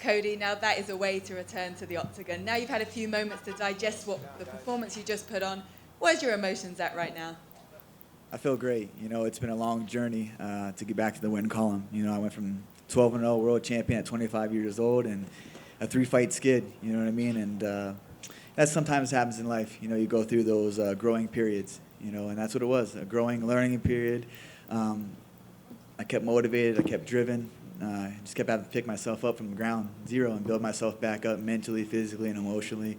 Cody, now that is a way to return to the octagon. Now you've had a few moments to digest what the performance you just put on. Where's your emotions at right now? I feel great. It's been a long journey to get back to the win column. I went from 12-0 world champion at 25 years old and a 3-fight skid, you know what I mean? And that sometimes happens in life. You go through those growing periods, and that's what it was, a growing, learning period. I kept motivated, I kept driven. Just kept having to pick myself up from the ground zero and build myself back up mentally, physically, and emotionally.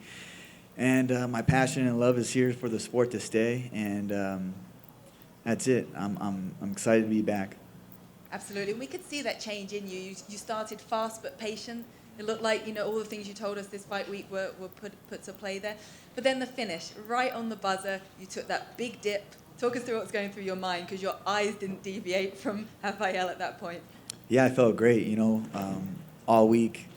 And my passion and love is here for the sport to stay, and that's it. I'm excited to be back. Absolutely. We could see that change in you. You started fast but patient. It looked like, all the things you told us this fight week were put to play there. But then the finish, right on the buzzer, you took that big dip. Talk us through what's going through your mind, because your eyes didn't deviate from Rafael at that point. Yeah, I felt great. All week,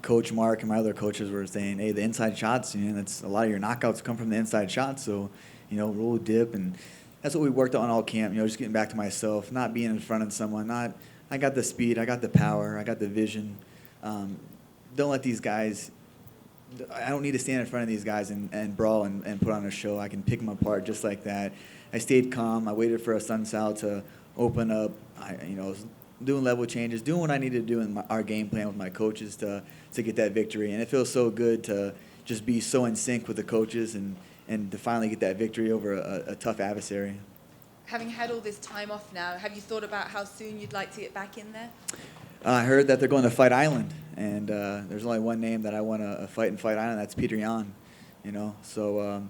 Coach Mark and my other coaches were saying, hey, the inside shots, that's a lot of your knockouts come from the inside shots. So, roll dip. And that's what we worked on all camp, just getting back to myself, not being in front of someone. I got the speed, I got the power, I got the vision. Don't let these guys, I don't need to stand in front of these guys and brawl and put on a show. I can pick them apart just like that. I stayed calm. I waited for a sunsal to open up. I was doing level changes, doing what I needed to do in our game plan with my coaches to get that victory. And it feels so good to just be so in sync with the coaches and to finally get that victory over a tough adversary. Having had all this time off now, have you thought about how soon you'd like to get back in there? I heard that they're going to Fight Island, and there's only one name that I want to fight in Fight Island. That's Peter Yan. So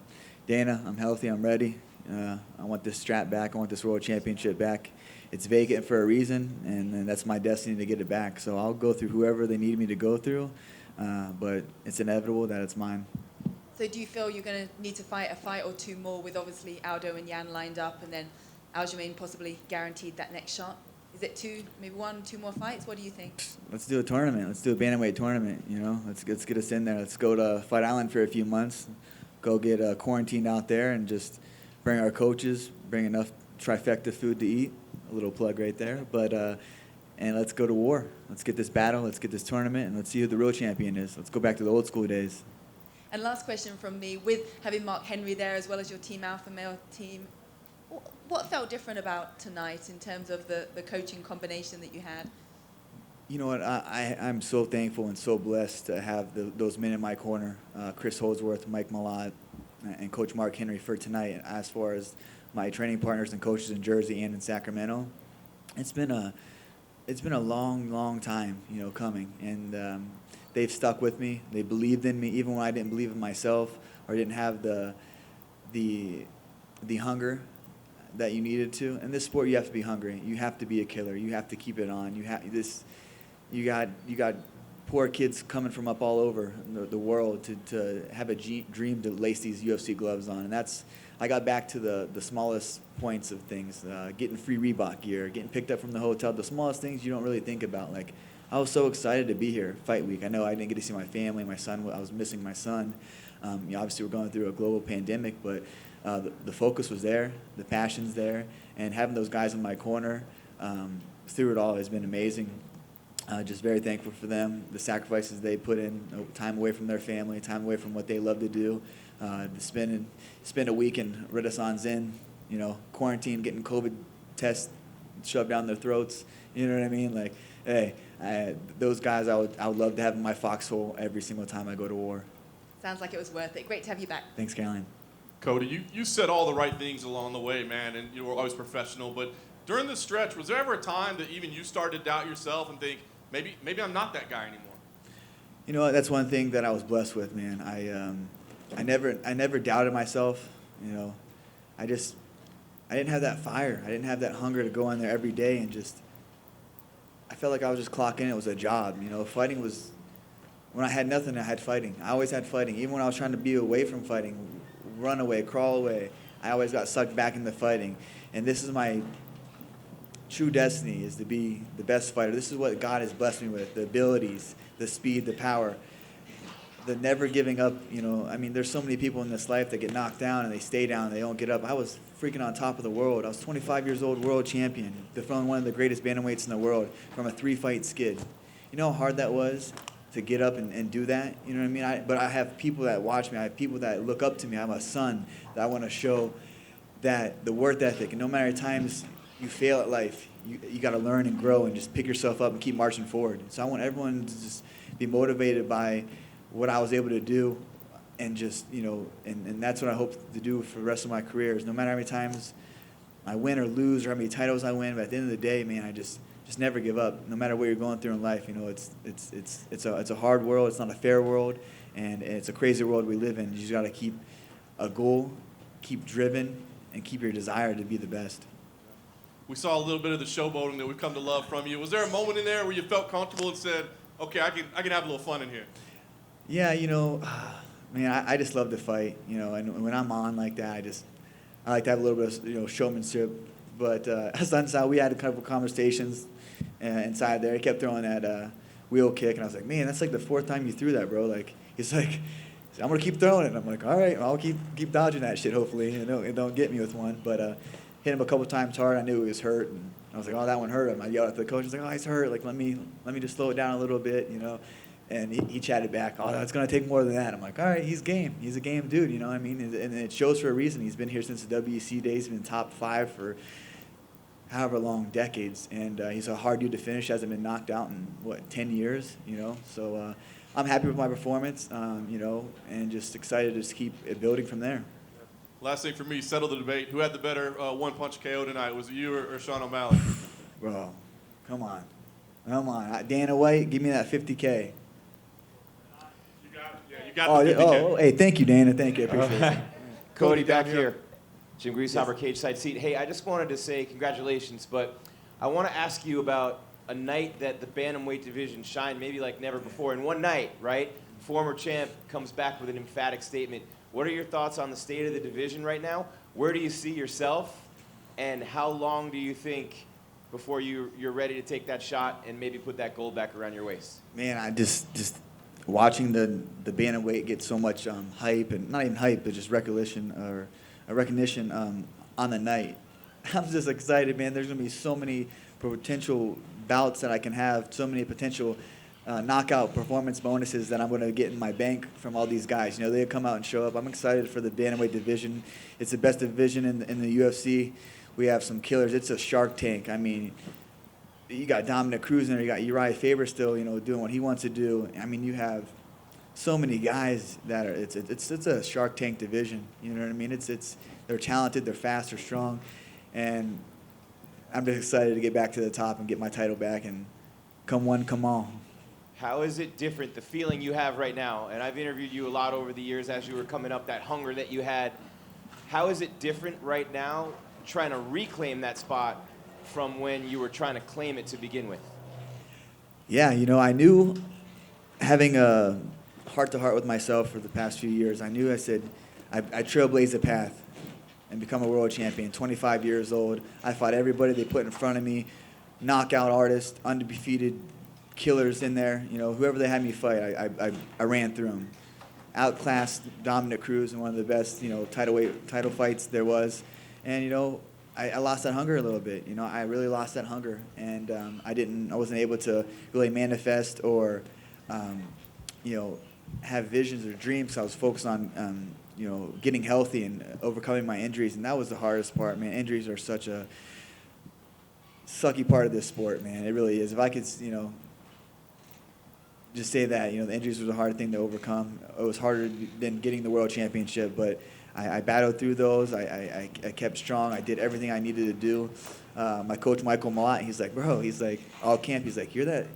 Dana, I'm healthy, I'm ready. I want this strap back. I want this world championship back. It's vacant for a reason, and that's my destiny to get it back. So I'll go through whoever they need me to go through, but it's inevitable that it's mine. So do you feel you're going to need to fight a fight or two more with obviously Aldo and Yan lined up, and then Aljamain possibly guaranteed that next shot? Is it maybe 1-2 more fights? What do you think? Let's do a tournament. Let's do a bantamweight tournament. Let's get us in there. Let's go to Fight Island for a few months. Go get quarantined out there and just bring our coaches, bring enough trifecta food to eat. A little plug right there. But and let's go to war. Let's get this battle. Let's get this tournament, and let's see who the real champion is. Let's go back to the old school days. And last question from me, with having Mark Henry there as well as your Team Alpha Male team, what felt different about tonight in terms of the coaching combination that you had? You know what? I'm so thankful and so blessed to have those men in my corner, Chris Holdsworth, Mike Malott, and Coach Mark Henry for tonight. As far as my training partners and coaches in Jersey and in Sacramento, it's been a long time, coming, and they've stuck with me. They believed in me even when I didn't believe in myself or didn't have the hunger that you needed to. In this sport, you have to be hungry. You have to be a killer. You have to keep it on. You got poor kids coming from up all over the world to have a dream to lace these UFC gloves on, and I got back to the smallest points of things, getting free Reebok gear, getting picked up from the hotel, the smallest things you don't really think about. Like, I was so excited to be here, fight week. I know I didn't get to see my family, my son. I was missing my son. Obviously, we're going through a global pandemic, but the focus was there, the passion's there, and having those guys in my corner through it all has been amazing. Just very thankful for them, the sacrifices they put in, time away from their family, time away from what they love to do, to spend a week in Renaissance Inn, quarantine, getting COVID tests shoved down their throats. You know what I mean? Like, hey, those guys I would love to have in my foxhole every single time I go to war. Sounds like it was worth it. Great to have you back. Thanks, Caroline. Cody, you said all the right things along the way, man, and you were always professional. But during this stretch, was there ever a time that even you started to doubt yourself and think, maybe I'm not that guy anymore? You know what? That's one thing that I was blessed with, man. I never doubted myself. I didn't have that fire. I didn't have that hunger to go in there every day and just. I felt like I was just clocking in. It was a job. Fighting was. When I had nothing, I had fighting. I always had fighting. Even when I was trying to be away from fighting, run away, crawl away, I always got sucked back into fighting. And this is my true destiny, is to be the best fighter. This is what God has blessed me with, the abilities, the speed, the power, the never giving up. There's so many people in this life that get knocked down and they stay down and they don't get up. I was freaking on top of the world. I was 25 years old, world champion, dethroned one of the greatest bantamweights in the world from a 3-fight skid. You know how hard that was? to get up and do that. You know what I mean? But I have people that watch me. I have people that look up to me. I have a son that I want to show that the work ethic, and no matter times you fail at life, you got to learn and grow and just pick yourself up and keep marching forward. So I want everyone to just be motivated by what I was able to do, and just, and that's what I hope to do for the rest of my career. Is no matter how many times I win or lose or how many titles I win, but at the end of the day, man, I just never give up. No matter what you're going through in life, it's a hard world. It's not a fair world, and it's a crazy world we live in. You just got to keep a goal, keep driven, and keep your desire to be the best. We saw a little bit of the showboating that we've come to love from you. Was there a moment in there where you felt comfortable and said, okay, I can have a little fun in here? Yeah, man, I just love to fight, and when I'm on like that, I like to have a little bit of, showmanship. But as inside, we had a couple conversations inside there. He kept throwing that wheel kick, and I was like, man, that's like the 4th time you threw that, bro. Like, he's like, I'm gonna keep throwing it. And I'm like, all right, I'll keep dodging that shit. Hopefully, it don't get me with one. But hit him a couple times hard. I knew he was hurt, and I was like, oh, that one hurt him. I yelled at the coach. He's like, oh, he's hurt. Like, let me just slow it down a little bit, And he chatted back, oh, it's going to take more than that. I'm like, all right, he's game. He's a game dude, you know what I mean? And it shows for a reason. He's been here since the WEC days. He's been top 5 for however long, decades. And he's a hard dude to finish. Hasn't been knocked out in, 10 years, So I'm happy with my performance, and just excited to just keep it building from there. Last thing for me, settle the debate. Who had the better one-punch KO tonight? Was it you or Sean O'Malley? Bro, come on. Dana White, give me that 50K. You got the 50K. Hey, thank you, Dana. Thank you. I appreciate it. Cody, back here. Jim Greasheimer, cage side seat. Hey, I just wanted to say congratulations, but I want to ask you about a night that the bantamweight division shined maybe like never before. In one night, right? Former champ comes back with an emphatic statement. What are your thoughts on the state of the division right now? Where do you see yourself? And how long do you think before you're ready to take that shot and maybe put that gold back around your waist? Man, I just watching the bantamweight get so much hype, and not even hype, but just recognition on the night. I'm just excited, man. There's gonna be so many potential bouts that I can have, so many potential knockout performance bonuses that I'm gonna get in my bank from all these guys. They come out and show up. I'm excited for the bantamweight division. It's the best division in the UFC. We have some killers. It's a shark tank. I mean, you got Dominic Cruz in there. You got Uriah Faber still, doing what he wants to do. I mean, you have so many guys that are. It's a Shark Tank division. You know what I mean? They're talented. They're fast. They're strong, and I'm just excited to get back to the top and get my title back and come one, come all. How is it different, the feeling you have right now? And I've interviewed you a lot over the years as you were coming up, that hunger that you had. How is it different right now, trying to reclaim that spot from when you were trying to claim it to begin with? Yeah, I knew, having a heart-to-heart with myself for the past few years, I said, I trailblazed the path and become a world champion. 25 years old. I fought everybody they put in front of me, knockout artists, undefeated killers in there. Whoever they had me fight, I ran through them. Outclassed Dominic Cruz in one of the best, title fights there was. And, I lost that hunger a little bit. I really lost that hunger, and I wasn't able to really manifest or, have visions or dreams. So I was focused on, getting healthy and overcoming my injuries, and that was the hardest part, man. Injuries are such a sucky part of this sport, man. It really is. If I could, just say that, the injuries was a hard thing to overcome. It was harder than getting the world championship, but I battled through those. I kept strong. I did everything I needed to do. My coach, Michael Malott, he's like, bro, all camp, he's like, you're that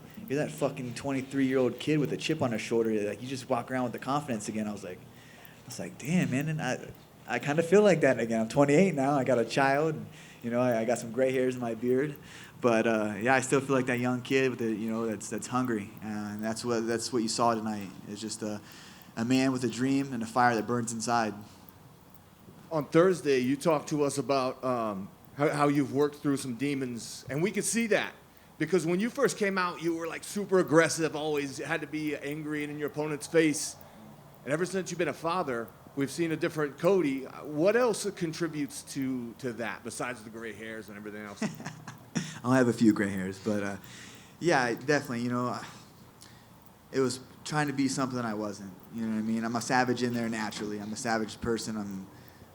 fucking 23-year-old kid with a chip on his shoulder. Like, you just walk around with the confidence again. I was like, damn, man. And I kind of feel like that again. I'm 28 now. I got a child. And, I got some gray hairs in my beard. But yeah, I still feel like that young kid with that's hungry, and that's what you saw tonight. It's just a man with a dream and a fire that burns inside. On Thursday, you talked to us about how you've worked through some demons, and we could see that because when you first came out, you were like super aggressive, always had to be angry and in your opponent's face. And ever since you've been a father, we've seen a different Cody. What else contributes to that besides the gray hairs and everything else? I'll have a few gray hairs, but yeah, definitely. it was trying to be something I wasn't. You know what I mean? I'm a savage in there naturally. I'm a savage person.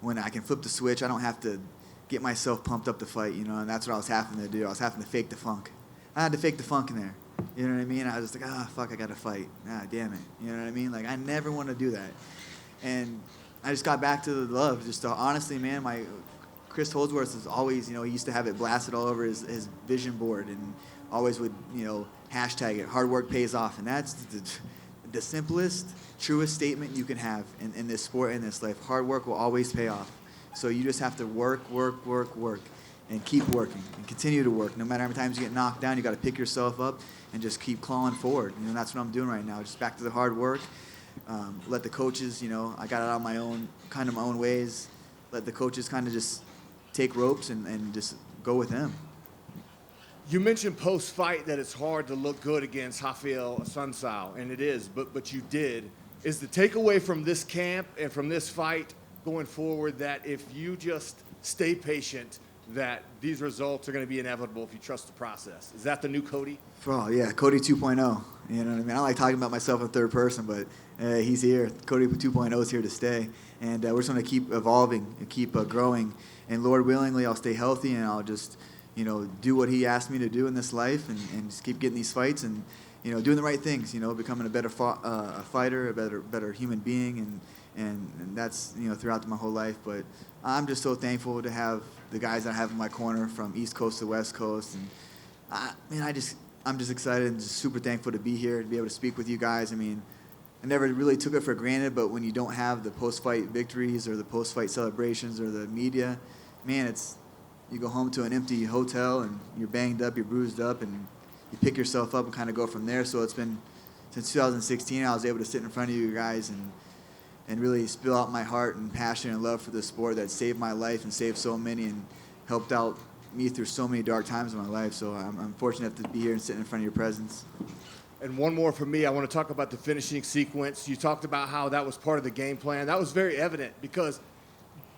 When I can flip the switch, I don't have to get myself pumped up to fight, you know, and that's what I was having to do. I was having to fake the funk. I had to fake the funk in there. You know what I mean? I was just like, fuck, I got to fight. Damn it. You know what I mean? Like, I never want to do that. And I just got back to the love. Just honestly, man, Chris Holdsworth is always, he used to have it blasted all over his vision board and always would, hashtag it, hard work pays off. And that's the simplest, truest statement you can have in this sport, in this life. Hard work will always pay off. So you just have to work, and keep working, and continue to work. No matter how many times you get knocked down, you got to pick yourself up and just keep clawing forward. That's what I'm doing right now. Just back to the hard work. Let the coaches, I got it on my own ways. Let the coaches kind of just take ropes and just go with them. You mentioned post-fight that it's hard to look good against Rafael Assunção, and it is, but you did. Is the takeaway from this camp and from this fight going forward that if you just stay patient, that these results are going to be inevitable if you trust the process? Is that the new Cody? Oh, yeah, Cody 2.0. You know what I mean? I don't like talking about myself in third person, but he's here. Cody 2.0 is here to stay. And we're just going to keep evolving and keep growing. And Lord willingly, I'll stay healthy and I'll just, do what he asked me to do in this life and just keep getting these fights and, doing the right things, becoming a better fighter, a better human being. And that's, throughout my whole life. But I'm just so thankful to have the guys that I have in my corner from East Coast to West Coast. And, I'm just excited and just super thankful to be here, to be able to speak with you guys. I mean, I never really took it for granted, but when you don't have the post-fight victories or the post-fight celebrations or the media, man, you go home to an empty hotel and you're banged up, you're bruised up, and you pick yourself up and kind of go from there. So it's been, since 2016, I was able to sit in front of you guys and really spill out my heart and passion and love for the sport that saved my life and saved so many and helped out me through so many dark times in my life. So I'm fortunate to be here and sit in front of your presence. And one more for me, I want to talk about the finishing sequence. You talked about how that was part of the game plan. That was very evident because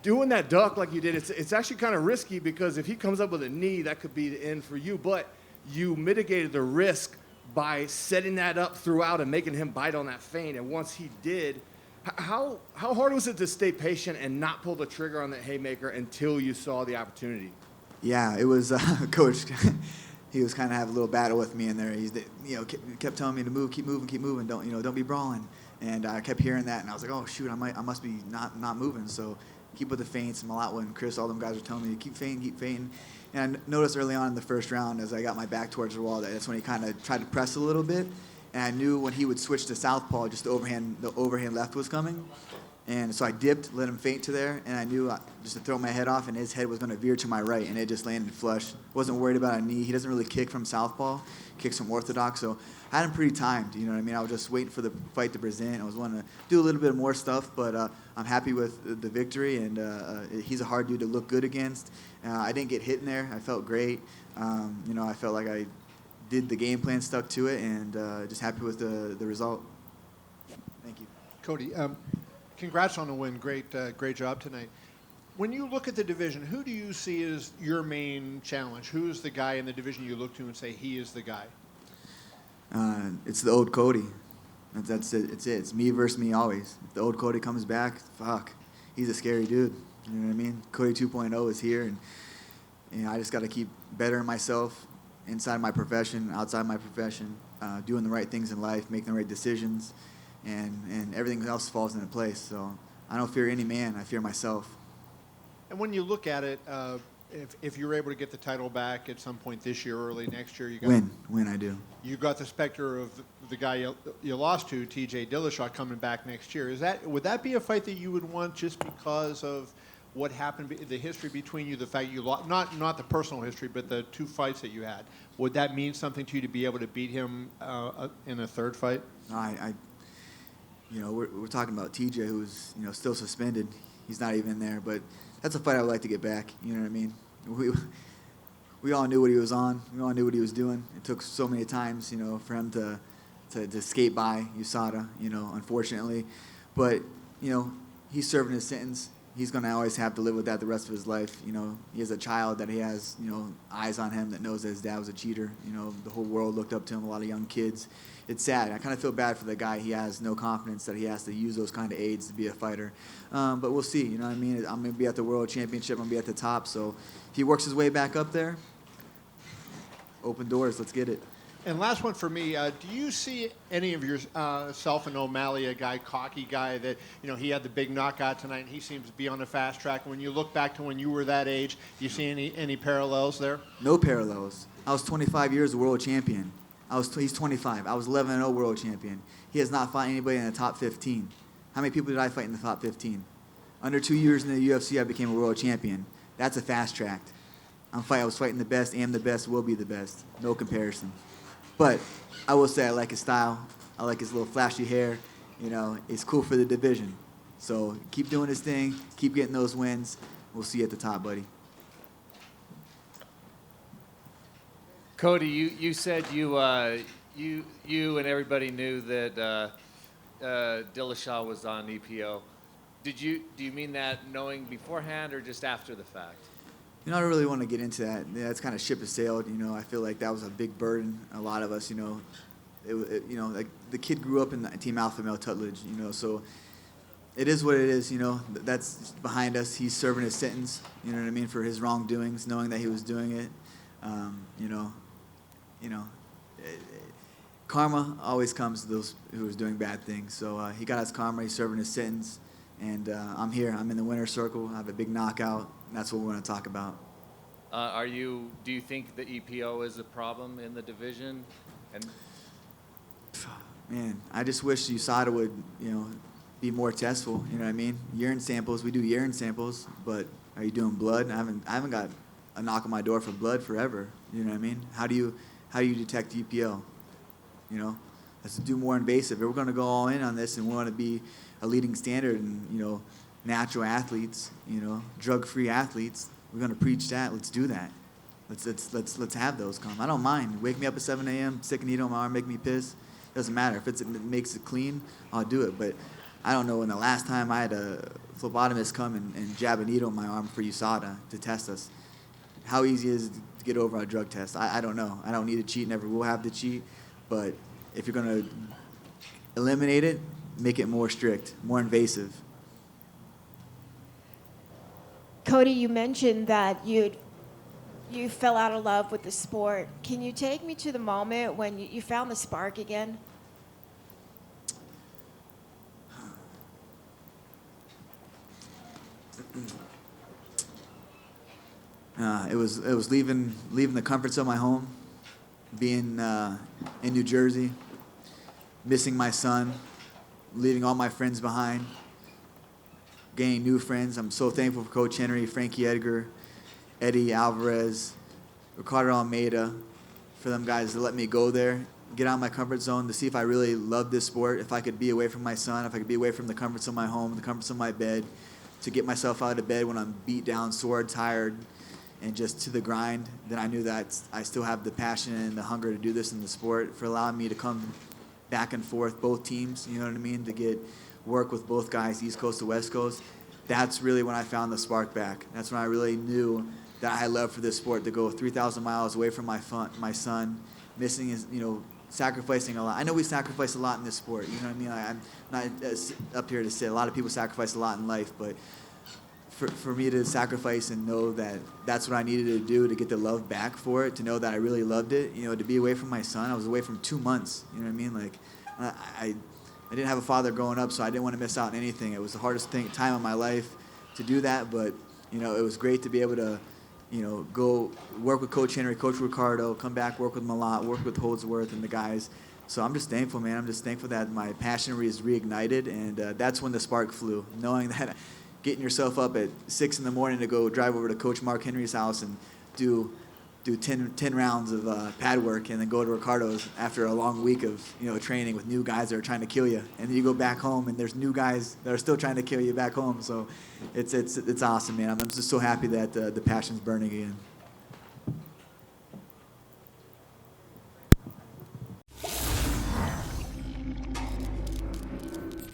doing that duck like you did, it's actually kind of risky because if he comes up with a knee, that could be the end for you. But you mitigated the risk by setting that up throughout and making him bite on that feint. And once he did, how hard was it to stay patient and not pull the trigger on that haymaker until you saw the opportunity? Yeah, it was Coach. He was kind of having a little battle with me in there. He's, kept telling me to move, keep moving, don't be brawling. And I kept hearing that, and I was like, oh shoot, I must be not moving. So keep with the feints. Malawa and Chris, all them guys were telling me to keep feinting. And I noticed early on in the first round, as I got my back towards the wall, that's when he kind of tried to press a little bit. And I knew when he would switch to southpaw, just the overhand left was coming. And so I dipped, let him feint to there, and I knew just to throw my head off, and his head was going to veer to my right, and it just landed flush. Wasn't worried about a knee. He doesn't really kick from southpaw, kicks from orthodox, so I had him pretty timed. You know what I mean? I was just waiting for the fight to present. I was wanting to do a little bit more stuff, but I'm happy with the victory, and he's a hard dude to look good against. I didn't get hit in there. I felt great. I felt like I did the game plan, stuck to it, and just happy with the result. Thank you. Cody, congrats on the win. Great job tonight. When you look at the division, who do you see as your main challenge? Who is the guy in the division you look to and say he is the guy? It's the old Cody. That's it. It's me versus me always. If the old Cody comes back, fuck, he's a scary dude. You know what I mean? Cody 2.0 is here, and I just got to keep bettering myself inside my profession, outside my profession, doing the right things in life, making the right decisions, and everything else falls into place. So I don't fear any man. I fear myself. And when you look at it, if you're able to get the title back at some point this year, early next year, Win, I do. You got the specter of the guy you lost to, TJ Dillashaw, coming back next year. Would that be a fight that you would want just because of what happened, the history between you, the fact you lost, not the personal history, but the two fights that you had? Would that mean something to you to be able to beat him in a third fight? We're talking about TJ, who's still suspended. He's not even there, but that's a fight I would like to get back. You know what I mean? We all knew what he was on. We all knew what he was doing. It took so many times, for him to skate by USADA, unfortunately. But, he's serving his sentence. he's going to always have to live with that the rest of his life. You know, he has a child that he has, you know, eyes on him that knows that his dad was a cheater. You know, the whole world looked up to him, a lot of young kids. It's sad. I kind of feel bad for the guy. He has no confidence that he has to use those kind of aids to be a fighter. But we'll see, you know what I mean? I'm going to be at the World Championship. I'm going to be at the top. So if he works his way back up there, open doors. Let's get it. And last one for me, do you see any of yourself in O'Malley, a guy, cocky guy that, you know, he had the big knockout tonight and he seems to be on the fast track. When you look back to when you were that age, do you see any parallels there? No parallels. I was 25 years a world champion. He's 25. I was 11-0 world champion. He has not fought anybody in the top 15. How many people did I fight in the top 15? Under 2 years in the UFC, I became a world champion. That's a fast track. I was fighting the best, am the best, will be the best. No comparison. But I will say I like his style. I like his little flashy hair. You know, it's cool for the division. So keep doing his thing. Keep getting those wins. We'll see you at the top, buddy. Cody, you said you and everybody knew that Dillashaw was on EPO. Do you mean that knowing beforehand or just after the fact? You know, I don't really want to get into that. Yeah, it's kind of ship has sailed. You know, I feel like that was a big burden. A lot of us, you know, you know, like the kid grew up in the Team Alpha Male Tutledge, you know, so it is what it is. You know, that's behind us. He's serving his sentence. You know what I mean, for his wrongdoings, knowing that he was doing it. Karma always comes to those who are doing bad things. So he got his karma. He's serving his sentence, and I'm here. I'm in the winner's circle. I have a big knockout. That's what we want to talk about. Do you think the EPO is a problem in the division? And man, I just wish USADA would, you know, be more testful. You know what I mean? Urine samples. We do urine samples, but are you doing blood? I haven't got a knock on my door for blood forever. You know what I mean? How do you detect EPO? You know, let's do more invasive. If we're going to go all in on this and we want to be a leading standard in, you know, natural athletes, you know, drug-free athletes, we're going to preach that. Let's do that. Let's have those come. I don't mind. Wake me up at 7 a.m., stick a needle in my arm, make me piss. Doesn't matter. If it makes it clean, I'll do it. But I don't know when the last time I had a phlebotomist come and jab a needle in my arm for USADA to test us. How easy is it to get over a drug test? I don't know. I don't need to cheat. Never will have to cheat. But if you're going to eliminate it, make it more strict, more invasive. Cody, you mentioned that you fell out of love with the sport. Can you take me to the moment when you found the spark again? It was leaving the comforts of my home, being in New Jersey, missing my son, leaving all my friends behind, gaining new friends. I'm so thankful for Coach Henry, Frankie Edgar, Eddie Alvarez, Ricardo Almeida, for them guys to let me go there, get out of my comfort zone, to see if I really loved this sport, if I could be away from my son, if I could be away from the comforts of my home, the comforts of my bed, to get myself out of bed when I'm beat down, sore, tired, and just to the grind. Then I knew that I still have the passion and the hunger to do this in the sport, for allowing me to come back and forth, both teams, you know what I mean, to get work with both guys, East Coast to West Coast. That's really when I found the spark back. That's when I really knew that I had love for this sport, to go 3,000 miles away from my son, missing his, you know, sacrificing a lot. I know we sacrifice a lot in this sport, you know what I mean? I'm not up here to say a lot of people sacrifice a lot in life, but for me to sacrifice and know that that's what I needed to do to get the love back for it, to know that I really loved it, you know, to be away from my son. I was away from 2 months, you know what I mean? Like, I didn't have a father growing up, so I didn't want to miss out on anything. It was the hardest time of my life to do that, but, you know, it was great to be able to, you know, go work with Coach Henry, Coach Ricardo, come back, work with Malott, work with Holdsworth and the guys. So I'm just thankful, man. I'm just thankful that my passion is reignited, and that's when the spark flew, knowing that getting yourself up at 6 in the morning to go drive over to Coach Mark Henry's house and do 10 rounds of pad work, and then go to Ricardo's after a long week of, you know, training with new guys that are trying to kill you, and then you go back home and there's new guys that are still trying to kill you back home. So it's awesome, man. I'm just so happy that the passion's burning again.